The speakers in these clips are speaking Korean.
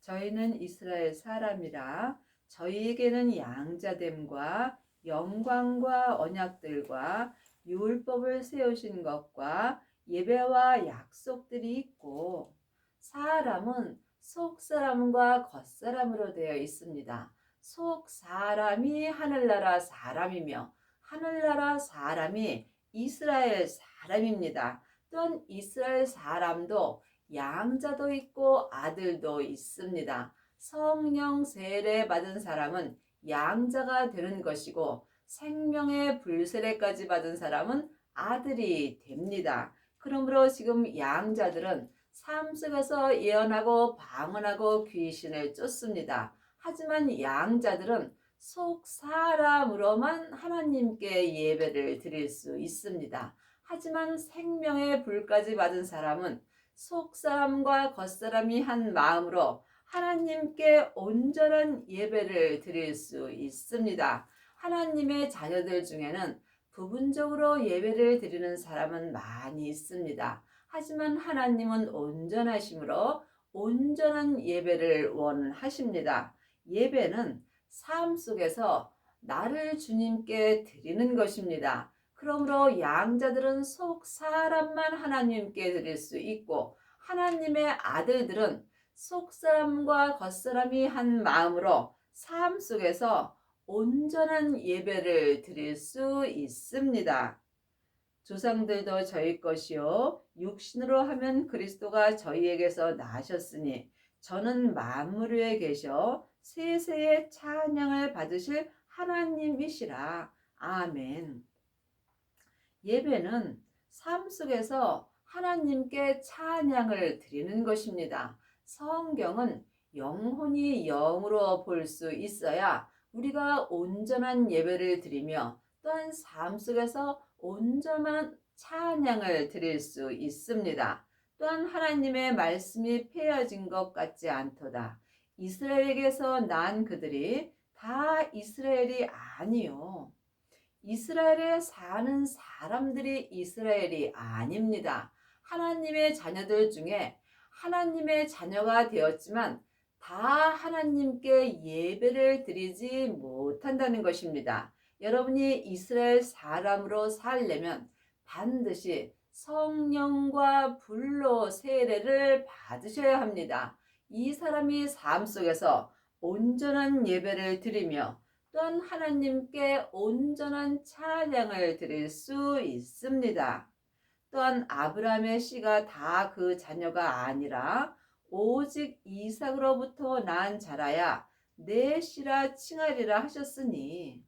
저희는 이스라엘 사람이라 저희에게는 양자됨과 영광과 언약들과 율법을 세우신 것과 예배와 약속들이 있고, 사람은 속 사람과 겉 사람으로 되어 있습니다. 속 사람이 하늘나라 사람이며 하늘나라 사람이 이스라엘 사람입니다. 또한 이스라엘 사람도 양자도 있고 아들도 있습니다. 성령 세례 받은 사람은 양자가 되는 것이고, 생명의 불세례까지 받은 사람은 아들이 됩니다. 그러므로 지금 양자들은 삶 속에서 예언하고 방언하고 귀신을 쫓습니다. 하지만 양자들은 속 사람으로만 하나님께 예배를 드릴 수 있습니다. 하지만 생명의 불까지 받은 사람은 속 사람과 겉 사람이 한 마음으로 하나님께 온전한 예배를 드릴 수 있습니다. 하나님의 자녀들 중에는 부분적으로 예배를 드리는 사람은 많이 있습니다. 하지만 하나님은 온전하심으로 온전한 예배를 원하십니다. 예배는 삶 속에서 나를 주님께 드리는 것입니다. 그러므로 양자들은 속 사람만 하나님께 드릴 수 있고, 하나님의 아들들은 속 사람과 겉 사람이 한 마음으로 삶 속에서 온전한 예배를 드릴 수 있습니다. 조상들도 저희 것이요 육신으로 하면 그리스도가 저희에게서 나셨으니 저는 만물 위에 계셔 세세의 찬양을 받으실 하나님이시라. 아멘. 예배는 삶 속에서 하나님께 찬양을 드리는 것입니다. 성경은 영혼이 영으로 볼 수 있어야 우리가 온전한 예배를 드리며 또한 삶 속에서 온전한 찬양을 드릴 수 있습니다. 또한 하나님의 말씀이 폐해진 것 같지 않도다. 이스라엘에게서 난 그들이 다 이스라엘이 아니요. 이스라엘에 사는 사람들이 이스라엘이 아닙니다. 하나님의 자녀들 중에 하나님의 자녀가 되었지만 다 하나님께 예배를 드리지 못한다는 것입니다. 여러분이 이스라엘 사람으로 살려면 반드시 성령과 불로 세례를 받으셔야 합니다. 이 사람이 삶 속에서 온전한 예배를 드리며 또한 하나님께 온전한 찬양을 드릴 수 있습니다. 또한 아브라함의 씨가 다 그 자녀가 아니라 오직 이삭으로부터 난 자라야 내 씨라 칭하리라 하셨으니,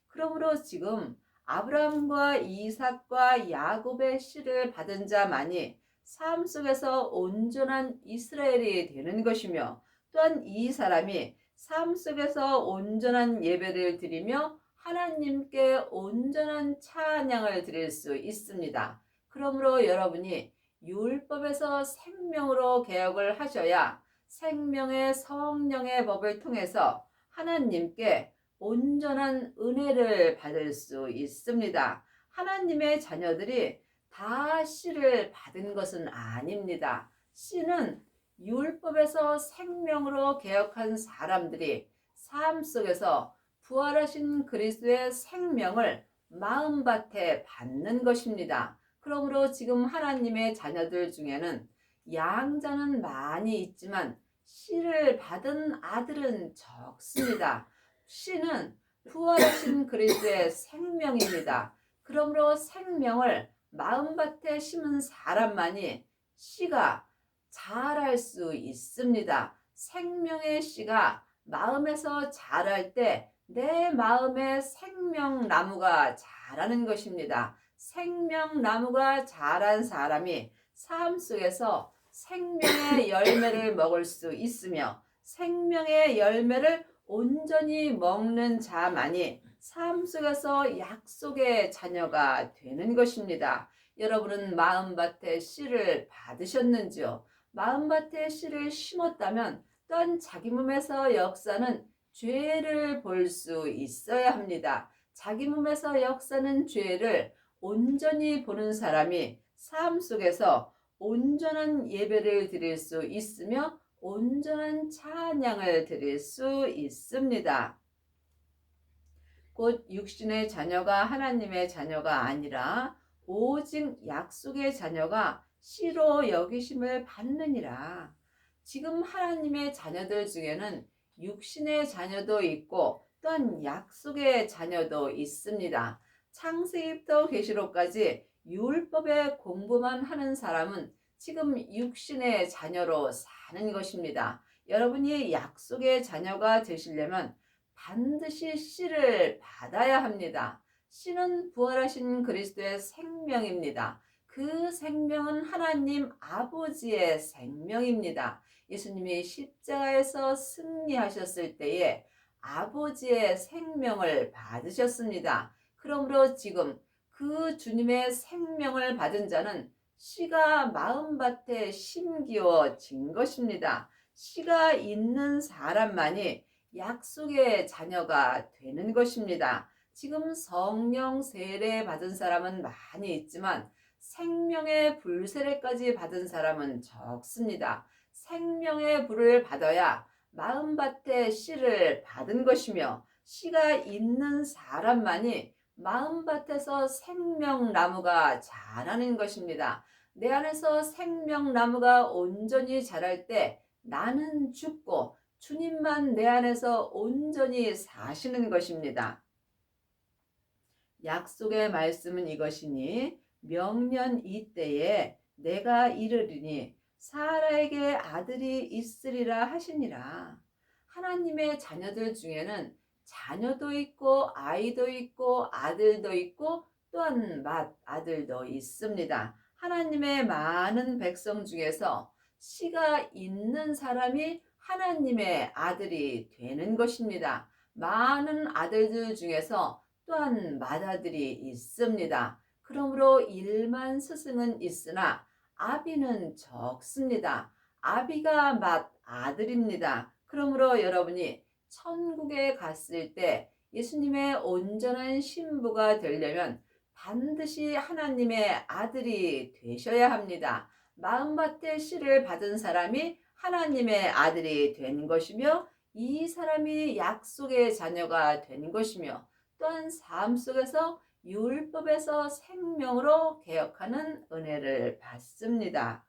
그러므로 지금 아브라함과 이삭과 야곱의 씨를 받은 자만이 삶 속에서 온전한 이스라엘이 되는 것이며, 또한 이 사람이 삶 속에서 온전한 예배를 드리며 하나님께 온전한 찬양을 드릴 수 있습니다. 그러므로 여러분이 율법에서 생명으로 개혁을 하셔야 생명의 성령의 법을 통해서 하나님께 온전한 은혜를 받을 수 있습니다. 하나님의 자녀들이 다 씨를 받은 것은 아닙니다. 씨는 율법에서 생명으로 개혁한 사람들이 삶 속에서 부활하신 그리스도의 생명을 마음밭에 받는 것입니다. 그러므로 지금 하나님의 자녀들 중에는 양자는 많이 있지만 씨를 받은 아들은 적습니다. 씨는 부활하신 그리스도의 생명입니다. 그러므로 생명을 마음밭에 심은 사람만이 씨가 자랄 수 있습니다. 생명의 씨가 마음에서 자랄 때 내 마음에 생명나무가 자라는 것입니다. 생명나무가 자란 사람이 삶 속에서 생명의 열매를 먹을 수 있으며, 생명의 열매를 온전히 먹는 자만이 삶 속에서 약속의 자녀가 되는 것입니다. 여러분은 마음밭에 씨를 받으셨는지요? 마음밭에 씨를 심었다면 또한 자기 몸에서 역사는 죄를 볼 수 있어야 합니다. 자기 몸에서 역사는 죄를 온전히 보는 사람이 삶 속에서 온전한 예배를 드릴 수 있으며 온전한 찬양을 드릴 수 있습니다. 곧 육신의 자녀가 하나님의 자녀가 아니라 오직 약속의 자녀가 씨로 여기심을 받느니라. 지금 하나님의 자녀들 중에는 육신의 자녀도 있고 또한 약속의 자녀도 있습니다. 창세기부터 계시록까지 율법의 공부만 하는 사람은 지금 육신의 자녀로 사는 것입니다. 여러분이 약속의 자녀가 되시려면 반드시 씨를 받아야 합니다. 씨는 부활하신 그리스도의 생명입니다. 그 생명은 하나님 아버지의 생명입니다. 예수님이 십자가에서 승리하셨을 때에 아버지의 생명을 받으셨습니다. 그러므로 지금 그 주님의 생명을 받은 자는 씨가 마음밭에 심기어진 것입니다. 씨가 있는 사람만이 약속의 자녀가 되는 것입니다. 지금 성령 세례 받은 사람은 많이 있지만 생명의 불 세례까지 받은 사람은 적습니다. 생명의 불을 받아야 마음밭에 씨를 받은 것이며 씨가 있는 사람만이 마음밭에서 생명나무가 자라는 것입니다. 내 안에서 생명나무가 온전히 자랄 때 나는 죽고 주님만 내 안에서 온전히 사시는 것입니다. 약속의 말씀은 이것이니 명년 이때에 내가 이르리니 사라에게 아들이 있으리라 하시니라. 하나님의 자녀들 중에는 자녀도 있고 아이도 있고 아들도 있고 또한 맏아들도 있습니다. 하나님의 많은 백성 중에서 씨가 있는 사람이 하나님의 아들이 되는 것입니다. 많은 아들들 중에서 또한 맏아들이 있습니다. 그러므로 일만 스승은 있으나 아비는 적습니다. 아비가 맏아들입니다. 그러므로 여러분이 천국에 갔을 때 예수님의 온전한 신부가 되려면 반드시 하나님의 아들이 되셔야 합니다. 마음밭에 씨를 받은 사람이 하나님의 아들이 된 것이며 이 사람이 약속의 자녀가 된 것이며 또한 삶 속에서 율법에서 생명으로 개혁하는 은혜를 받습니다.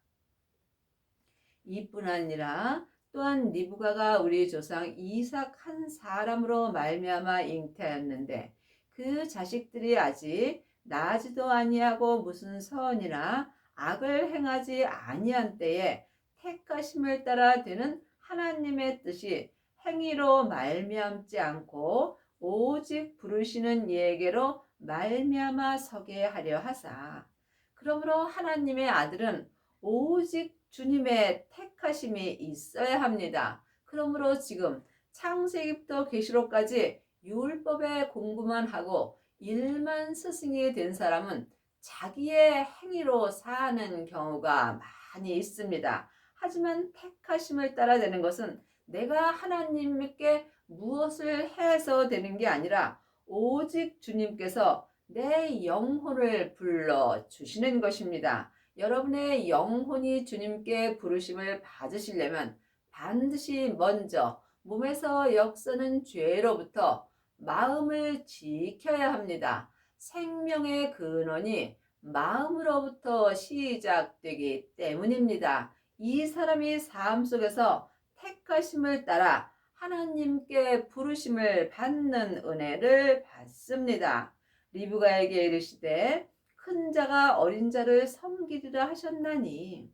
이뿐 아니라 또한 리브가가 우리 조상 이삭 한 사람으로 말미암아 잉태하였는데 그 자식들이 아직 나지도 아니하고 무슨 선이나 악을 행하지 아니한 때에 택하심을 따라 되는 하나님의 뜻이 행위로 말미암지 않고 오직 부르시는 이에게로 말미암아 서게 하려 하사. 그러므로 하나님의 아들은 오직 주님의 택하심이 있어야 합니다. 그러므로 지금 창세기부터 계시록까지 율법의 공부만 하고 일만 스승이 된 사람은 자기의 행위로 사는 경우가 많이 있습니다. 하지만 택하심을 따라 되는 것은 내가 하나님께 무엇을 해서 되는 게 아니라 오직 주님께서 내 영혼을 불러 주시는 것입니다. 여러분의 영혼이 주님께 부르심을 받으시려면 반드시 먼저 몸에서 역사는 죄로부터 마음을 지켜야 합니다. 생명의 근원이 마음으로부터 시작되기 때문입니다. 이 사람이 삶 속에서 택하심을 따라 하나님께 부르심을 받는 은혜를 받습니다. 리브가에게 이르시되 큰 자가 어린 자를 섬기리라 하셨나니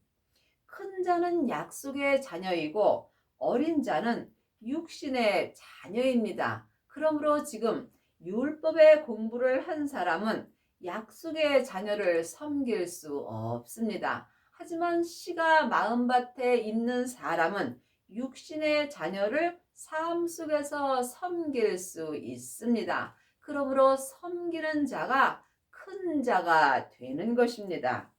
큰 자는 약속의 자녀이고 어린 자는 육신의 자녀입니다. 그러므로 지금 율법의 공부를 한 사람은 약속의 자녀를 섬길 수 없습니다. 하지만 씨가 마음밭에 있는 사람은 육신의 자녀를 삶 속에서 섬길 수 있습니다. 그러므로 섬기는 자가 큰 자가 되는 것입니다.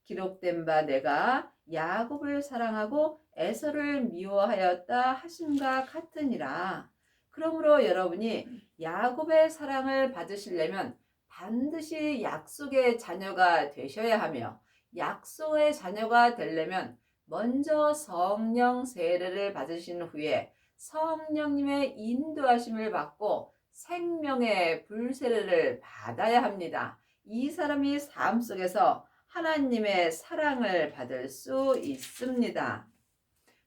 기록된 바 내가 야곱을 사랑하고 에서를 미워하였다 하심과 같으니라. 그러므로 여러분이 야곱의 사랑을 받으시려면 반드시 약속의 자녀가 되셔야 하며 약속의 자녀가 되려면 먼저 성령 세례를 받으신 후에 성령님의 인도하심을 받고 생명의 불세례를 받아야 합니다. 이 사람이 삶 속에서 하나님의 사랑을 받을 수 있습니다.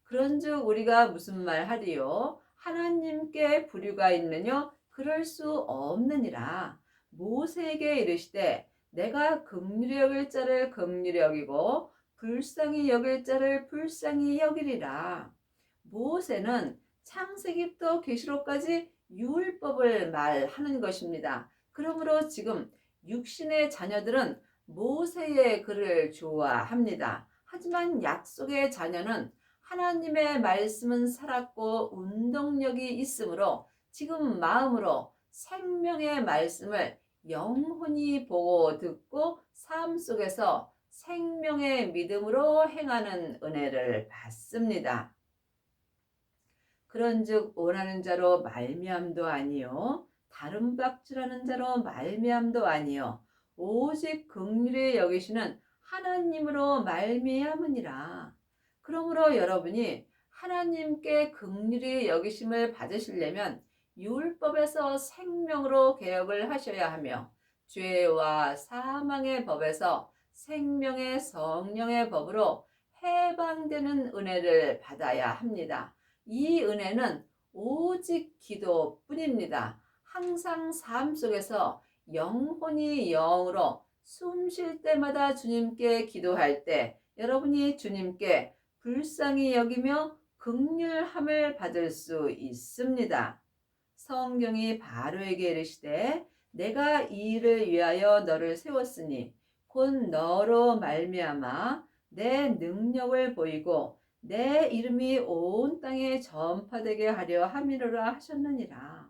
그런즉 우리가 무슨 말 하리요? 하나님께 불의가 있느냐? 그럴 수 없느니라. 모세에게 이르시되 내가 긍휼히 여길 자를 긍휼히 여기고 불쌍히 여길 자를 불쌍히 여기리라. 모세는 창세기부터 계시록까지 율법을 말하는 것입니다. 그러므로 지금 육신의 자녀들은 모세의 글을 좋아합니다. 하지만 약속의 자녀는 하나님의 말씀은 살았고 운동력이 있으므로 지금 마음으로 생명의 말씀을 영혼이 보고 듣고 삶 속에서 생명의 믿음으로 행하는 은혜를 받습니다. 그런즉 원하는 자로 말미암도 아니요 다른 박질하는 자로 말미암도 아니요 오직 긍휼히 여기시는 하나님으로 말미암으니라. 그러므로 여러분이 하나님께 긍휼히 여기심을 받으시려면 율법에서 생명으로 개혁을 하셔야 하며 죄와 사망의 법에서 생명의 성령의 법으로 해방되는 은혜를 받아야 합니다. 이 은혜는 오직 기도뿐입니다. 항상 삶 속에서 영혼이 영으로 숨 쉴 때마다 주님께 기도할 때 여러분이 주님께 불쌍히 여기며 긍휼함을 받을 수 있습니다. 성경이 바로에게 이르시되 내가 이 일을 위하여 너를 세웠으니 곧 너로 말미암아 내 능력을 보이고 내 이름이 온 땅에 전파되게 하려 함이로라 하셨느니라.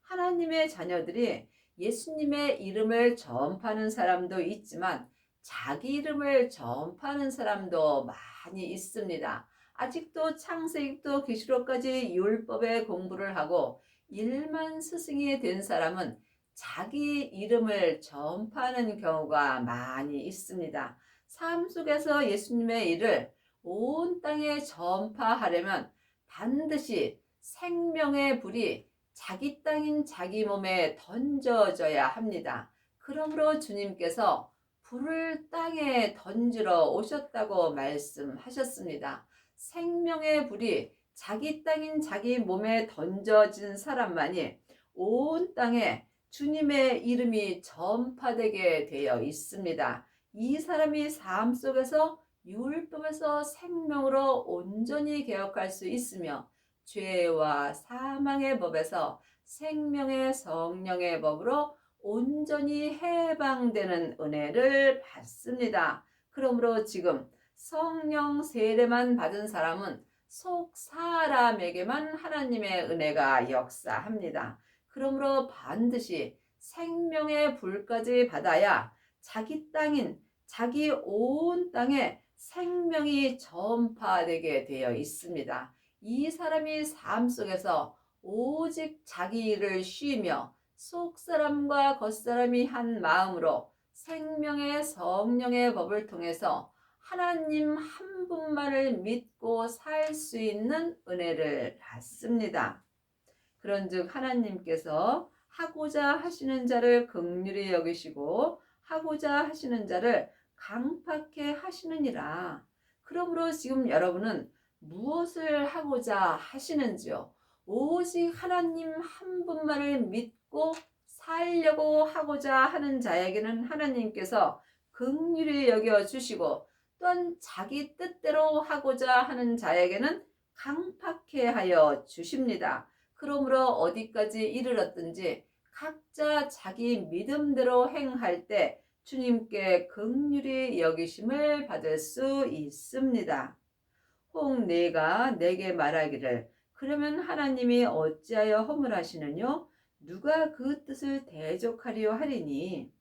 하나님의 자녀들이 예수님의 이름을 전파하는 사람도 있지만 자기 이름을 전파하는 사람도 많이 있습니다. 아직도 창세기부터 계시록까지 율법의 공부를 하고 일만 스승이 된 사람은 자기 이름을 전파하는 경우가 많이 있습니다. 삶 속에서 예수님의 일을 온 땅에 전파하려면 반드시 생명의 불이 자기 땅인 자기 몸에 던져져야 합니다. 그러므로 주님께서 불을 땅에 던지러 오셨다고 말씀하셨습니다. 생명의 불이 자기 땅인 자기 몸에 던져진 사람만이 온 땅에 주님의 이름이 전파되게 되어 있습니다. 이 사람이 삶 속에서 율법에서 생명으로 온전히 개혁할 수 있으며 죄와 사망의 법에서 생명의 성령의 법으로 온전히 해방되는 은혜를 받습니다. 그러므로 지금 성령 세례만 받은 사람은 속 사람에게만 하나님의 은혜가 역사합니다. 그러므로 반드시 생명의 불까지 받아야 자기 땅인 자기 온 땅에 생명이 전파되게 되어 있습니다. 이 사람이 삶 속에서 오직 자기 일을 쉬며 속사람과 겉사람이 한 마음으로 생명의 성령의 법을 통해서 하나님 한 분만을 믿고 살 수 있는 은혜를 받습니다. 그런즉 하나님께서 하고자 하시는 자를 긍휼히 여기시고 하고자 하시는 자를 강팍해 하시느니라. 그러므로 지금 여러분은 무엇을 하고자 하시는지요? 오직 하나님 한 분만을 믿고 살려고 하고자 하는 자에게는 하나님께서 긍휼히 여겨 주시고 또한 자기 뜻대로 하고자 하는 자에게는 강팍해 하여 주십니다. 그러므로 어디까지 이르렀든지 각자 자기 믿음대로 행할 때 주님께 긍휼히 여기심을 받을 수 있습니다. 혹 내가 내게 말하기를 그러면 하나님이 어찌하여 허물하시느뇨? 누가 그 뜻을 대적하리요 하리니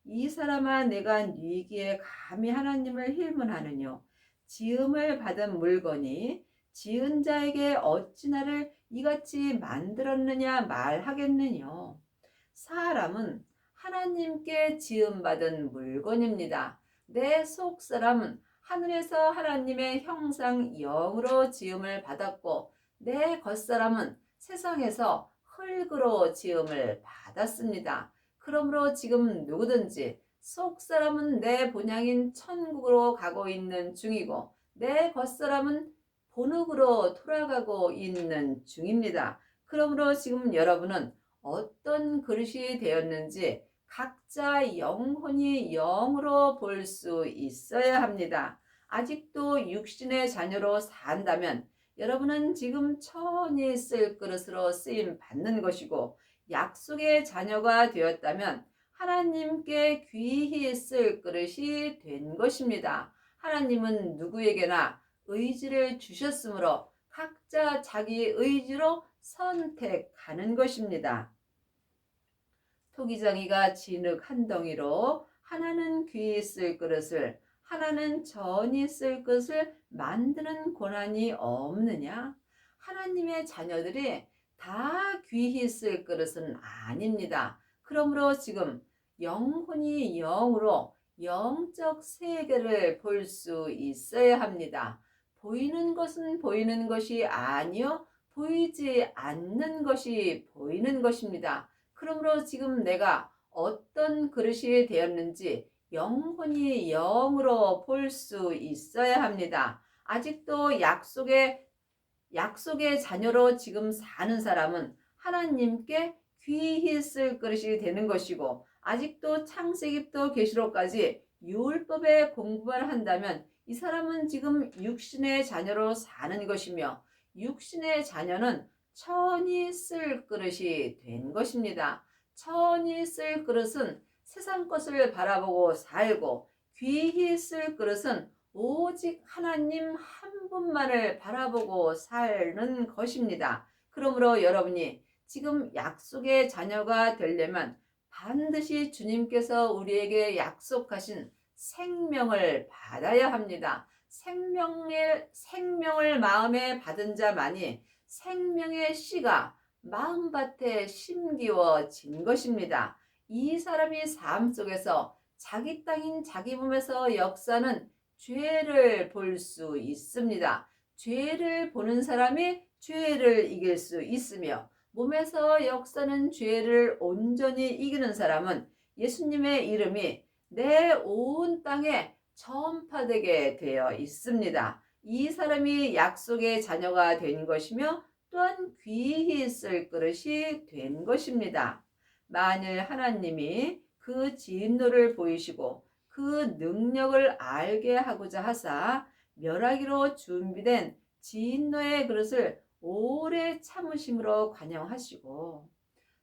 이 사람아 내가 네기에 감히 하나님을 힐문하느뇨? 지음을 받은 물건이 지은 자에게 어찌 나를 이같이 만들었느냐 말하겠느뇨? 사람은 하나님께 지음받은 물건입니다. 내 속사람은 하늘에서 하나님의 형상 영으로 지음을 받았고 내 겉사람은 세상에서 흙으로 지음을 받았습니다. 그러므로 지금 누구든지 속사람은 내 본향인 천국으로 가고 있는 중이고 내 겉사람은 본흙으로 돌아가고 있는 중입니다. 그러므로 지금 여러분은 어떤 그릇이 되었는지 각자 영혼이 영으로 볼 수 있어야 합니다. 아직도 육신의 자녀로 산다면 여러분은 지금 천히 쓸 그릇으로 쓰임 받는 것이고 약속의 자녀가 되었다면 하나님께 귀히 쓸 그릇이 된 것입니다. 하나님은 누구에게나 의지를 주셨으므로 각자 자기 의지로 선택하는 것입니다. 토기장이가 진흙 한 덩이로 하나는 귀히 쓸 그릇을 하나는 전이 쓸 것을 만드는 고난이 없느냐? 하나님의 자녀들이 다 귀히 쓸 그릇은 아닙니다. 그러므로 지금 영혼이 영으로 영적 세계를 볼 수 있어야 합니다. 보이는 것은 보이는 것이 아니요 보이지 않는 것이 보이는 것입니다. 그러므로 지금 내가 어떤 그릇이 되었는지 영혼이 영으로 볼 수 있어야 합니다. 아직도 약속의 자녀로 지금 사는 사람은 하나님께 귀히 쓸 그릇이 되는 것이고 아직도 창세기부터 계시록까지 율법의 공부만 한다면 이 사람은 지금 육신의 자녀로 사는 것이며 육신의 자녀는 천히 쓸 그릇이 된 것입니다. 천히 쓸 그릇은 세상 것을 바라보고 살고 귀히 쓸 그릇은 오직 하나님 한 분만을 바라보고 사는 것입니다. 그러므로 여러분이 지금 약속의 자녀가 되려면 반드시 주님께서 우리에게 약속하신 생명을 받아야 합니다. 생명을 마음에 받은 자만이 생명의 씨가 마음밭에 심기워진 것입니다. 이 사람이 삶 속에서 자기 땅인 자기 몸에서 역사는 죄를 볼 수 있습니다. 죄를 보는 사람이 죄를 이길 수 있으며 몸에서 역사는 죄를 온전히 이기는 사람은 예수님의 이름이 내 온 땅에 전파되게 되어 있습니다. 이 사람이 약속의 자녀가 된 것이며 또한 귀히 쓸 그릇이 된 것입니다. 만일 하나님이 그 진노를 보이시고 그 능력을 알게 하고자 하사 멸하기로 준비된 진노의 그릇을 오래 참으심으로 관영하시고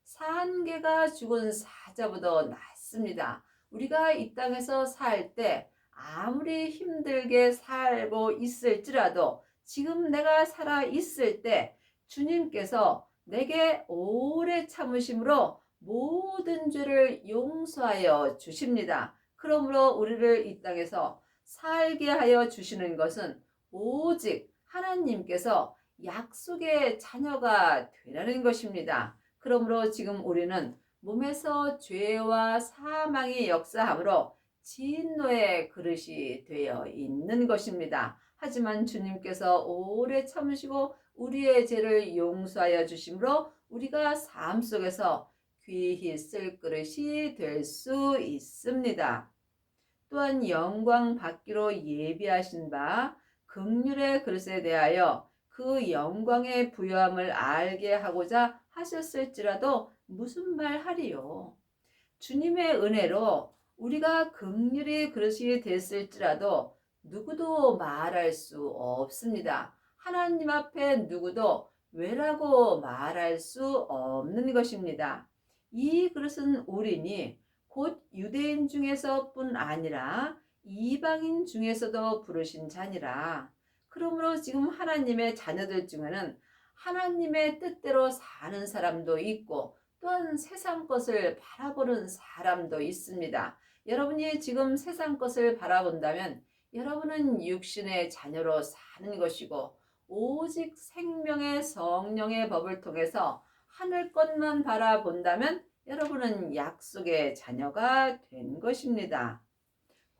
산개가 죽은 사자보다 낫습니다. 우리가 이 땅에서 살 때 아무리 힘들게 살고 있을지라도 지금 내가 살아 있을 때 주님께서 내게 오래 참으심으로 모든 죄를 용서하여 주십니다. 그러므로 우리를 이 땅에서 살게 하여 주시는 것은 오직 하나님께서 약속의 자녀가 되라는 것입니다. 그러므로 지금 우리는 몸에서 죄와 사망이 역사함으로 진노의 그릇이 되어 있는 것입니다. 하지만 주님께서 오래 참으시고 우리의 죄를 용서하여 주심으로 우리가 삶 속에서 귀히 쓸 그릇이 될 수 있습니다. 또한 영광 받기로 예비하신 바 긍휼의 그릇에 대하여 그 영광의 부요함을 알게 하고자 하셨을지라도 무슨 말 하리요. 주님의 은혜로 우리가 긍휼의 그릇이 됐을지라도 누구도 말할 수 없습니다. 하나님 앞에 누구도 왜라고 말할 수 없는 것입니다. 이 그릇은 우리니 곧 유대인 중에서뿐 아니라 이방인 중에서도 부르신 자니라. 그러므로 지금 하나님의 자녀들 중에는 하나님의 뜻대로 사는 사람도 있고 또한 세상 것을 바라보는 사람도 있습니다. 여러분이 지금 세상 것을 바라본다면 여러분은 육신의 자녀로 사는 것이고 오직 생명의 성령의 법을 통해서 하늘 것만 바라본다면 여러분은 약속의 자녀가 된 것입니다.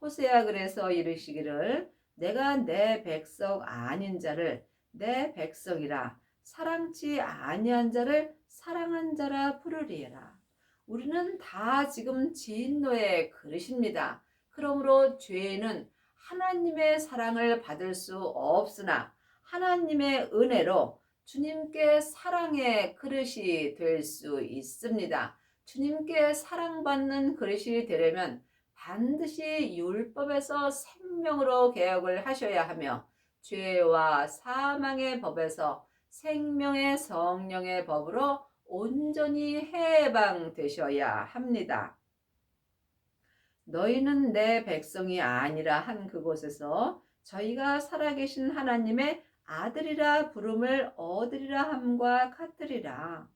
호세아 그래서 이르시기를 내가 내 백성 아닌 자를 내 백성이라 사랑치 아니한 자를 사랑한 자라 부르리라. 우리는 다 지금 진노의 그릇입니다. 그러므로 죄는 하나님의 사랑을 받을 수 없으나 하나님의 은혜로 주님께 사랑의 그릇이 될 수 있습니다. 주님께 사랑받는 그릇이 되려면 반드시 율법에서 생명으로 개혁을 하셔야 하며 죄와 사망의 법에서 생명의 성령의 법으로 온전히 해방되셔야 합니다. 너희는 내 백성이 아니라 한 그곳에서 저희가 살아계신 하나님의 아들이라 부름을 얻으리라 함과 같으리라.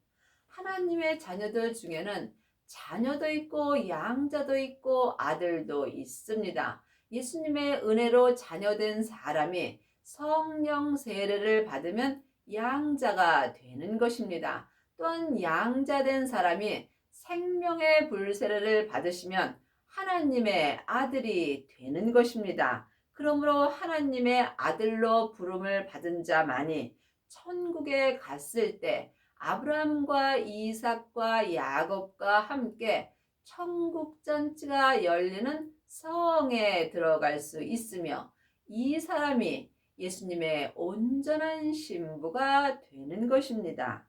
하나님의 자녀들 중에는 자녀도 있고 양자도 있고 아들도 있습니다. 예수님의 은혜로 자녀된 사람이 성령 세례를 받으면 양자가 되는 것입니다. 또한 양자된 사람이 생명의 불세례를 받으시면 하나님의 아들이 되는 것입니다. 그러므로 하나님의 아들로 부름을 받은 자만이 천국에 갔을 때 아브라함과 이삭과 야곱과 함께 천국 잔치가 열리는 성에 들어갈 수 있으며 이 사람이 예수님의 온전한 신부가 되는 것입니다.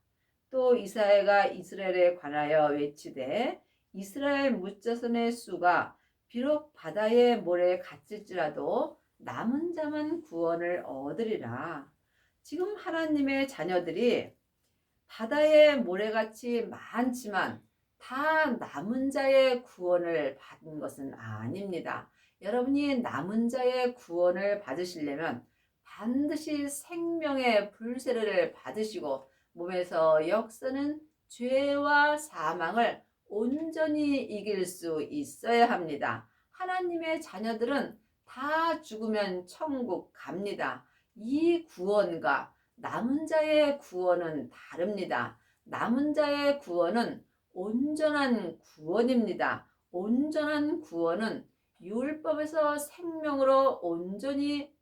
또 이사야가 이스라엘에 관하여 외치되 이스라엘 무자손의 수가 비록 바다의 모래에 갇힐지라도 남은 자만 구원을 얻으리라. 지금 하나님의 자녀들이 바다의 모래같이 많지만 다 남은 자의 구원을 받은 것은 아닙니다. 여러분이 남은 자의 구원을 받으시려면 반드시 생명의 불세례를 받으시고 몸에서 역사는 죄와 사망을 온전히 이길 수 있어야 합니다. 하나님의 자녀들은 다 죽으면 천국 갑니다. 이 구원과 남은 자의 구원은 다릅니다. 남은 자의 구원은 온전한 구원입니다. 온전한 구원은 율법에서 생명으로 온전히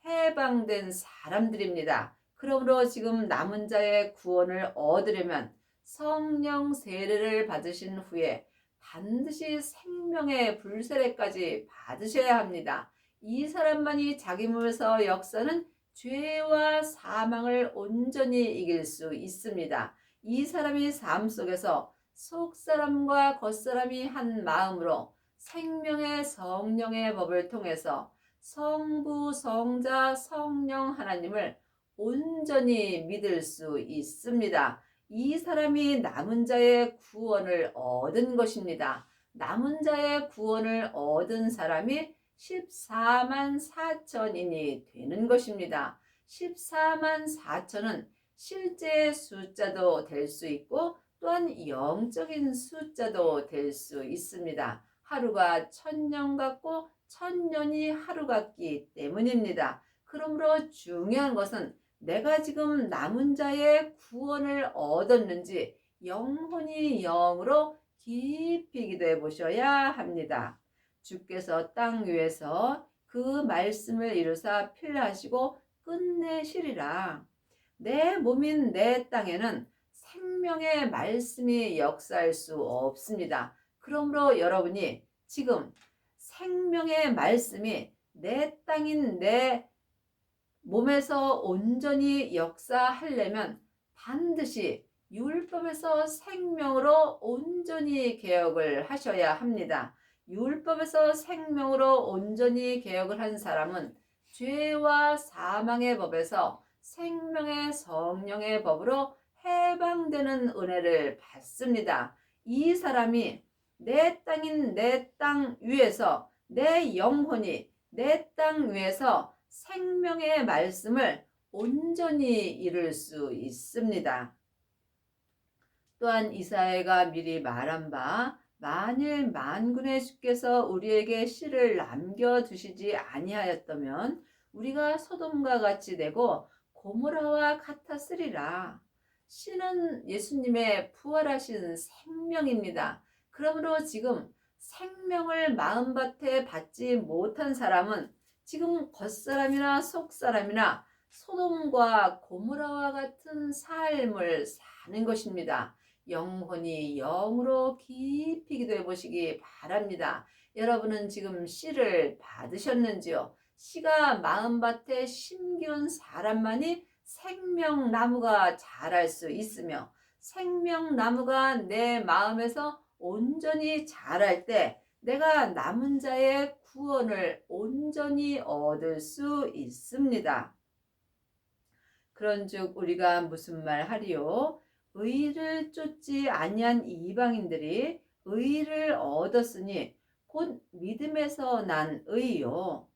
해방된 사람들입니다. 그러므로 지금 남은 자의 구원을 얻으려면 성령 세례를 받으신 후에 반드시 생명의 불세례까지 받으셔야 합니다. 이 사람만이 자기 몸에서 역사는 죄와 사망을 온전히 이길 수 있습니다. 이 사람이 삶 속에서 속사람과 겉사람이 한 마음으로 생명의 성령의 법을 통해서 성부, 성자, 성령 하나님을 온전히 믿을 수 있습니다. 이 사람이 남은 자의 구원을 얻은 것입니다. 남은 자의 구원을 얻은 사람이 14만 4천인이 되는 것입니다. 14만 4천은 실제 숫자도 될 수 있고 또한 영적인 숫자도 될 수 있습니다. 하루가 1000년 같고 1000년이 하루 같기 때문입니다. 그러므로 중요한 것은 내가 지금 남은 자의 구원을 얻었는지 영혼이 영으로 깊이 기도해 보셔야 합니다. 주께서 땅 위에서 그 말씀을 이루사 필하시고 끝내시리라. 내 몸인 내 땅에는 생명의 말씀이 역사할 수 없습니다. 그러므로 여러분이 지금 생명의 말씀이 내 땅인 내 몸에서 온전히 역사하려면 반드시 율법에서 생명으로 온전히 개혁을 하셔야 합니다. 율법에서 생명으로 온전히 개혁을 한 사람은 죄와 사망의 법에서 생명의 성령의 법으로 해방되는 은혜를 받습니다. 이 사람이 내 땅인 내 땅 위에서 내 영혼이 내 땅 위에서 생명의 말씀을 온전히 이룰 수 있습니다. 또한 이사야가 미리 말한 바 만일 만군의 주께서 우리에게 씨를 남겨두시지 아니하였다면 우리가 소돔과 같이 되고 고모라와 같았으리라. 씨는 예수님의 부활하신 생명입니다. 그러므로 지금 생명을 마음밭에 받지 못한 사람은 지금 겉사람이나 속사람이나 소돔과 고모라와 같은 삶을 사는 것입니다. 영혼이 영으로 깊이 기도해 보시기 바랍니다. 여러분은 지금 씨를 받으셨는지요? 씨가 마음밭에 심기운 사람만이 생명나무가 자랄 수 있으며, 생명나무가 내 마음에서 온전히 자랄 때 내가 남은 자의 구원을 온전히 얻을 수 있습니다. 그런즉 우리가 무슨 말 하리요? 의를 쫓지 아니한 이방인들이 의를 얻었으니 곧 믿음에서 난 의요.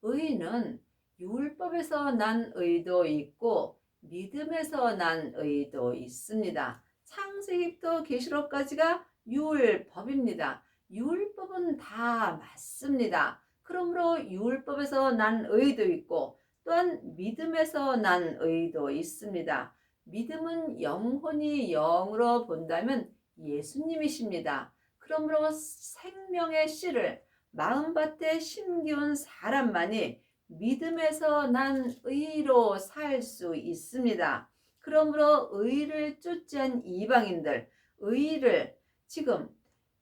의는 율법에서 난 의도 있고 믿음에서 난 의도 있습니다. 창세기부터 계시록까지가 율법입니다. 율법은 다 맞습니다. 그러므로 율법에서 난 의도 있고 또한 믿음에서 난 의도 있습니다. 믿음은 영혼이 영으로 본다면 예수님이십니다. 그러므로 생명의 씨를 마음밭에 심기운 사람만이 믿음에서 난 의로 살 수 있습니다. 그러므로 의를 쫓지 않은 이방인들, 의를 지금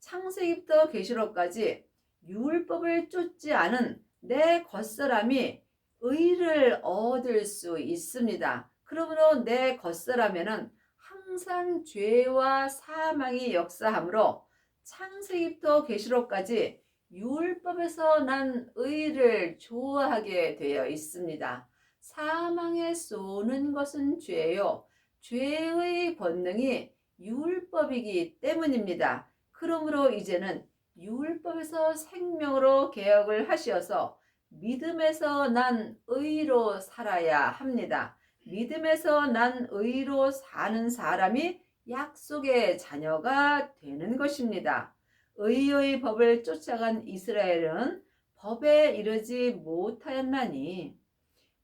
창세기부터 계시록까지 율법을 쫓지 않은 내 겉사람이 의를 얻을 수 있습니다. 그러므로 내 겉사람에는 항상 죄와 사망이 역사하므로 창세기부터 계시록까지 율법에서 난 의를 좋아하게 되어 있습니다. 사망에 쏘는 것은 죄요. 죄의 권능이 율법이기 때문입니다. 그러므로 이제는 율법에서 생명으로 개혁을 하시어서 믿음에서 난 의로 살아야 합니다. 믿음에서 난 의로 사는 사람이 약속의 자녀가 되는 것입니다. 의의 법을 쫓아간 이스라엘은 법에 이르지 못하였나니,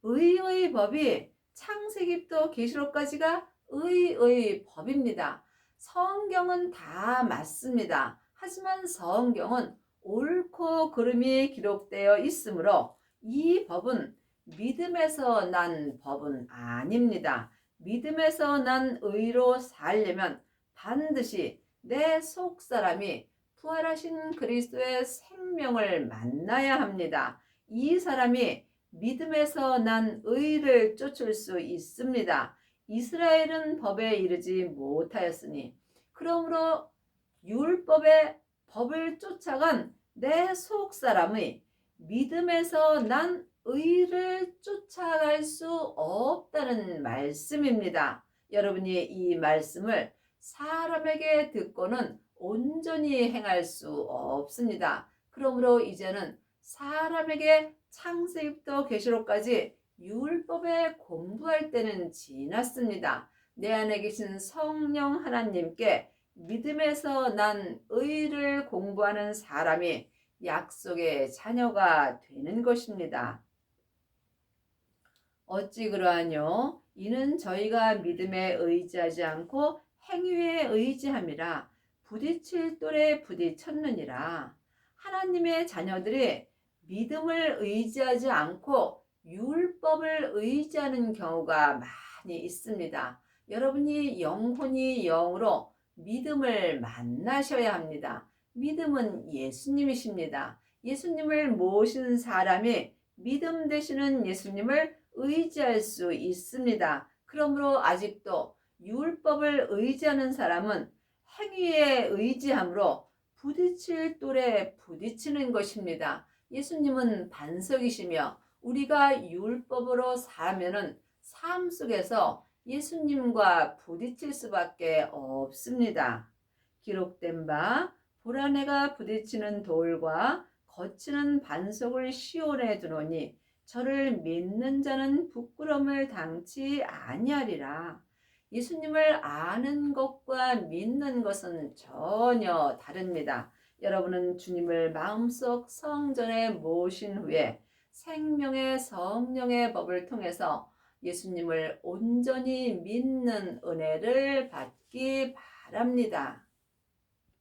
의의 법이 창세기부터 계시록까지가 의의 법입니다. 성경은 다 맞습니다. 하지만 성경은 옳고 그름이 기록되어 있으므로 이 법은 믿음에서 난 법은 아닙니다. 믿음에서 난 의로 살려면 반드시 내 속사람이 부활하신 그리스도의 생명을 만나야 합니다. 이 사람이 믿음에서 난 의를 쫓을 수 있습니다. 이스라엘은 법에 이르지 못하였으니, 그러므로 율법의 법을 쫓아간 내 속사람의 믿음에서 난 의를 쫓아갈 수 없다는 말씀입니다. 여러분이 이 말씀을 사람에게 듣고는 온전히 행할 수 없습니다. 그러므로 이제는 사람에게 창세기부터 계시록까지 율법에 공부할 때는 지났습니다. 내 안에 계신 성령 하나님께 믿음에서 난 의를 공부하는 사람이 약속의 자녀가 되는 것입니다. 어찌 그러하뇨? 이는 저희가 믿음에 의지하지 않고 행위에 의지함이라 부딪힐 돌에 부딪혔느니라. 하나님의 자녀들이 믿음을 의지하지 않고 율법을 의지하는 경우가 많이 있습니다. 여러분이 영혼이 영으로 믿음을 만나셔야 합니다. 믿음은 예수님이십니다. 예수님을 모신 사람이 믿음 되시는 예수님을 의지할 수 있습니다. 그러므로 아직도 율법을 의지하는 사람은 행위에 의지함으로 부딪힐 돌에 부딪히는 것입니다. 예수님은 반석이시며 우리가 율법으로 살면은 삶 속에서 예수님과 부딪힐 수밖에 없습니다. 기록된 바 보라내가 부딪히는 돌과 거치는 반석을 시온에 두노니 저를 믿는 자는 부끄러움을 당치 아니하리라. 예수님을 아는 것과 믿는 것은 전혀 다릅니다. 여러분은 주님을 마음속 성전에 모신 후에 생명의 성령의 법을 통해서 예수님을 온전히 믿는 은혜를 받기 바랍니다.